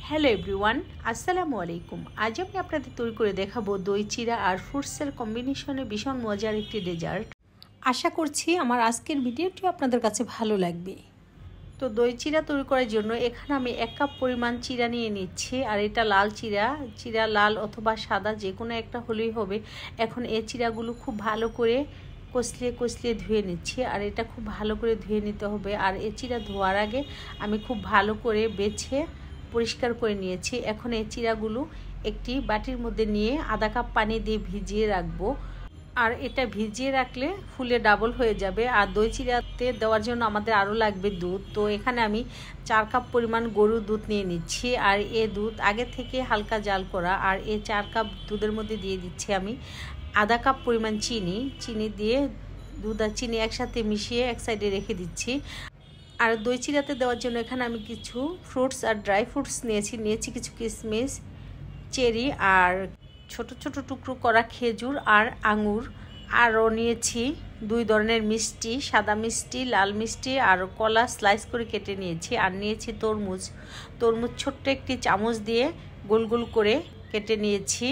Hello everyone, আসসালামু আলাইকুম। আজ আমি আপনাদের তৈরি করে দেখাবো দই চিরা আর ফ্রুটসের কম্বিনেশনে ভীষণ মজার একটি ডেজার্ট। আশা করছি আমার আজকের ভিডিওটি আপনাদের কাছে ভালো লাগবে। তো দই চিরা তৈরি করার জন্য এখানে আমি 1 কাপ পরিমাণ চিরা নিয়ে নিচ্ছি। আর এটা লাল চিরা লাল অথবা সাদা যে কোনো একটা হলেই হবে। এখন এই চিরাগুলো খুব ভালো করে কষলিয়ে ধুয়ে নিচ্ছি। আর এটা খুব ভালো করে ধুয়ে নিতে হবে। আর এই চিরা ধোয়ার আগে আমি খুব ভালো করে বেছে পরিষ্কার করে নিয়েছি। এখন এই চিরাগুলো একটি বাটির মধ্যে নিয়ে আধা কাপ পানি দিয়ে ভিজিয়ে রাখবো। আর এটা ভিজিয়ে রাখলে ফুলে ডাবল হয়ে যাবে। আর দই চিরাতে দেওয়ার জন্য আমাদের আরও লাগবে দুধ। তো এখানে আমি 4 কাপ পরিমাণ গরুর দুধ নিয়ে নিচ্ছি। আর এই দুধ আগে থেকে হালকা জাল করা। আর এই 4 কাপ দুধের মধ্যে দিয়ে দিচ্ছি আমি আধা কাপ পরিমাণ চিনি দিয়ে দুধ আর চিনি একসাথে মিশিয়ে এক সাইডে রেখে দিচ্ছি। আর দই চিরাতে দেওয়ার জন্য এখানে আমি কিছু ফ্রুটস আর ড্রাই ফ্রুটস নিয়েছি কিছু কিশমিশ, চেরি আর ছোট ছোট টুকরো করা খেজুর আর আঙুর। আরও নিয়েছি 2 ধরনের মিষ্টি, সাদা মিষ্টি, লাল মিষ্টি আর কলা স্লাইস করে কেটে নিয়েছি। আর নিয়েছি তরমুজ ছোট্ট একটি চামচ দিয়ে গোল গোল করে কেটে নিয়েছি।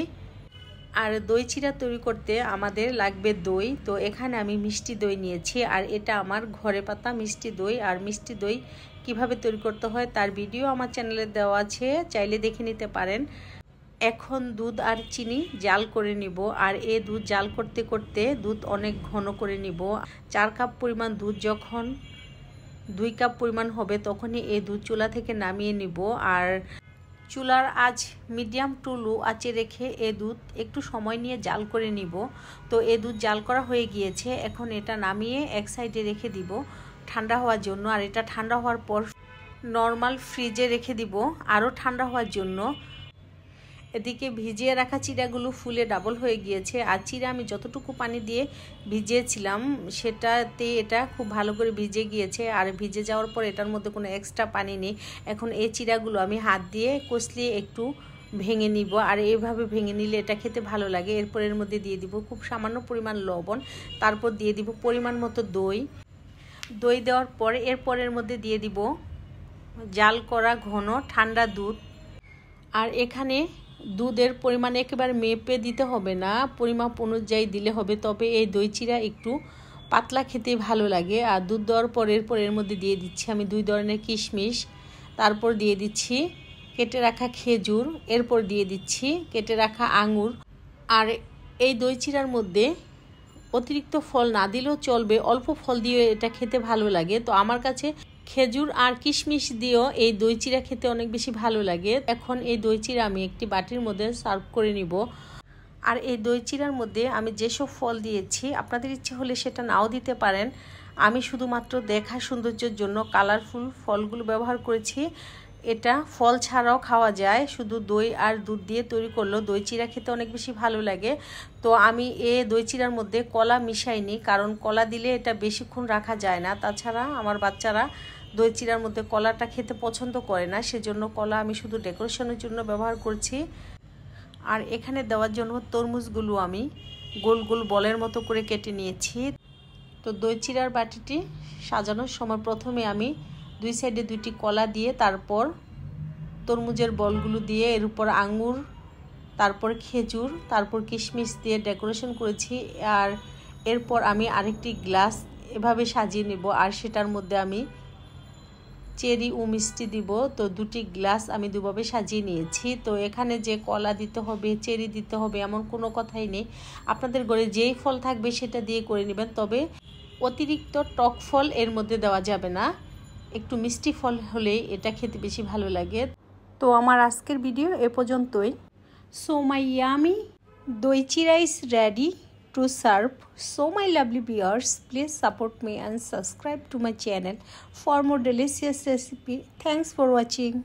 আর দই চিরা তৈরি করতে আমাদের লাগবে দই। তো এখানে আমি মিষ্টি দই নিয়েছি। আর এটা আমার ঘরে পাতা মিষ্টি দই। আর মিষ্টি দই কিভাবে তৈরি করতে হয় তার ভিডিও আমার চ্যানেলে দেওয়া আছে, চাইলে দেখে নিতে পারেন। এখন দুধ আর চিনি জাল করে নিব। আর এই দুধ জাল করতে করতে দুধ অনেক ঘন করে নিব। 4 কাপ পরিমাণ দুধ যখন 2 কাপ পরিমাণ হবে তখনই এই দুধ চুলা থেকে নামিয়ে নিব। আর চুলার আঁচ মিডিয়াম টু লো আঁচে রেখে এ দুধ একটু সময় নিয়ে জাল করে নিব। তো এ দুধ জাল করা হয়ে গিয়েছে। এখন এটা নামিয়ে এক সাইডে রেখে দিব ঠান্ডা হওয়ার জন্য। আর এটা ঠান্ডা হওয়ার পর নর্মাল ফ্রিজে রেখে দিব আরও ঠান্ডা হওয়ার জন্য। এদিকে ভিজিয়ে রাখা চিরাগুলো ফুলে ডাবল হয়ে গিয়েছে। আর চিরা আমি যতটুকু পানি দিয়ে ভিজিয়েছিলাম সেটাতে এটা খুব ভালো করে ভিজে গিয়েছে। আর ভিজে যাওয়ার পর এটার মধ্যে কোনো এক্সট্রা পানি নেই। এখন এই চিরাগুলো আমি হাত দিয়ে কষলিয়ে একটু ভেঙে নিব। আর এইভাবে ভেঙে নিলে এটা খেতে ভালো লাগে। এরপর এর মধ্যে দিয়ে দিব খুব সামান্য পরিমাণ লবণ, তারপর দিয়ে দিব পরিমাণ মতো দই দেওয়ার পর এর মধ্যে দিয়ে দিব জাল করা ঘন ঠান্ডা দুধ। আর এখানে দুধের পরিমাণ একেবারে মেপে দিতে হবে না, পরিমাপ অনুযায়ী দিলে হবে। তবে এই দই চিরা একটু পাতলা খেতে ভালো লাগে। আর দুধ দেওয়ার পর এর মধ্যে দিয়ে দিচ্ছি আমি 2 ধরনের কিশমিশ, তারপর দিয়ে দিচ্ছি কেটে রাখা খেজুর, এরপর দিয়ে দিচ্ছি কেটে রাখা আঙুর। আর এই দই চিরার মধ্যে অতিরিক্ত ফল না দিলেও চলবে, অল্প ফল দিয়ে এটা খেতে ভালো লাগে। তো আমার কাছে খেজুর আর কিশমিশ দিয়েও এই দই চিরা খেতে অনেক বেশি ভালো লাগে। এখন এই দই চিরা আমি একটি বাটির মধ্যে সার্ভ করে নিব। আর এই দই চিরার মধ্যে আমি যেসব ফল দিয়েছি আপনাদের ইচ্ছে হলে সেটা নাও দিতে পারেন। আমি শুধুমাত্র দেখা সৌন্দর্যের জন্য কালারফুল ফলগুলো ব্যবহার করেছি। এটা ফল ছাড়াও খাওয়া যায়, শুধু দই আর দুধ দিয়ে তৈরি করলেও দই চিরা খেতে অনেক বেশি ভালো লাগে। তো আমি এই দই চিরার মধ্যে কলা মিশাইনি, কারণ কলা দিলে এটা বেশিক্ষণ রাখা যায় না। তাছাড়া আমার বাচ্চারা দই চিরার মধ্যে কলাটা খেতে পছন্দ করে না, সেজন্য কলা আমি শুধু ডেকোরেশনের জন্য ব্যবহার করছি। আর এখানে দেওয়ার জন্য তরমুজগুলো আমি গোল গোল বলের মতো করে কেটে নিয়েছি। তো দই চিরার বাটিটি সাজানোর সময় প্রথমে আমি 2 সাইডে 2টি কলা দিয়ে তারপর তরমুজের বলগুলো দিয়ে এর উপর আঙুর, তারপর খেজুর, তারপর কিশমিশ দিয়ে ডেকোরেশন করেছি। আর এরপর আমি আরেকটি গ্লাস এভাবে সাজিয়ে নেব। আর সেটার মধ্যে আমি চেরি ও মিষ্টি দিব। তো 2টি গ্লাস আমি দুভাবে সাজিয়ে নিয়েছি। তো এখানে যে কলা দিতে হবে, চেরি দিতে হবে এমন কোনো কথাই নেই। আপনাদের ঘরে যেই ফল থাকবে সেটা দিয়ে করে নেবেন। তবে অতিরিক্ত টক ফল এর মধ্যে দেওয়া যাবে না, একটু মিষ্টি ফল হলেই এটা খেতে বেশি ভালো লাগে। তো আমার আজকের ভিডিও এ পর্যন্তই। সো মাই ইয়ামি দই চিরা is ready to serve. So my lovely viewers, please support me and subscribe to my channel for more delicious recipe. Thanks for watching.